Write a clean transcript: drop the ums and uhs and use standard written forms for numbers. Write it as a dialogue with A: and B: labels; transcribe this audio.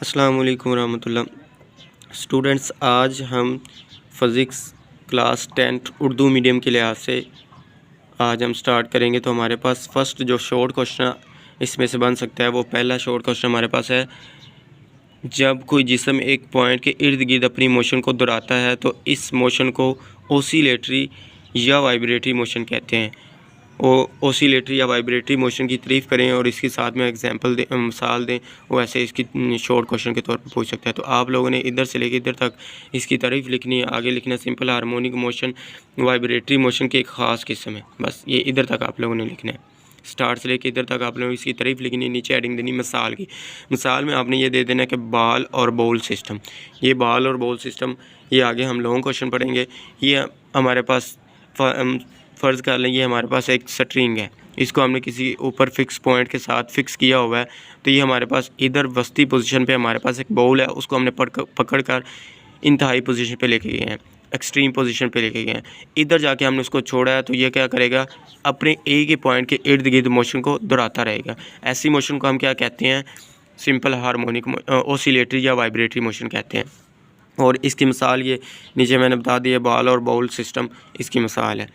A: अस्सलाम वालेकुम रहमतुल्लाह। स्टूडेंट्स, आज हम physics class 10th Urdu medium के लिहाज से आज हम स्टार्ट करेंगे। तो हमारे पास फ़र्स्ट जो शॉर्ट क्वेश्चन इसमें से बन सकता है वो पहला शॉर्ट क्वेश्चन हमारे पास है, जब कोई जिस्म एक पॉइंट के इर्द गिर्द अपनी मोशन को दोहराता है तो इस मोशन को ओसिलेटरी या वाइब्रेटरी मोशन कहते हैं। ओसिलेटरी या वाइब्रेटरी मोशन की तारीफ़ करें और इसके साथ में एग्जांपल दें, मिसाल दें, वो ऐसे इसकी शॉर्ट क्वेश्चन के तौर पर पूछ सकता है। तो आप लोगों ने इधर से लेकर इधर तक इसकी तारीफ़ लिखनी है, आगे लिखना simple harmonic motion vibratory motion की एक ख़ास किस्म है। बस ये इधर तक आप लोगों ने लिखना है, स्टार्ट से लेकर इधर तक आप लोगों ने इसकी तारीफ़ लिखनी है। नीचे हेडिंग देनी मिसाल की। मिसाल में आपने ये दे देना कि बॉल और बॉल सिस्टम। ये बॉल और बॉल सिस्टम ये आगे हम लॉन्ग क्वेश्चन पढ़ेंगे। ये हमारे पास फ़र्ज़ कर लें ये हमारे पास एक स्ट्रिंग है, इसको हमने किसी ऊपर फिक्स पॉइंट के साथ फिक्स किया हुआ है। तो ये हमारे पास इधर वस्ती पोजीशन पे हमारे पास एक बॉल है, उसको हमने पकड़ कर इंतहाई पोजीशन पे लेके गए हैं, एक्सट्रीम पोजीशन पे लेके गए हैं। इधर जाके हमने उसको छोड़ा है तो ये क्या करेगा, अपने ए के पॉइंट के इर्द गिर्द मोशन को दोहराता रहेगा। ऐसी मोशन को हम क्या कहते हैं, सिंपल हार्मोनिक ओसिलेटरी या वाइब्रेटरी मोशन कहते हैं। और इसकी मिसाल ये नीचे मैंने बता दी है, बॉल और बाउल सिस्टम इसकी मिसाल है।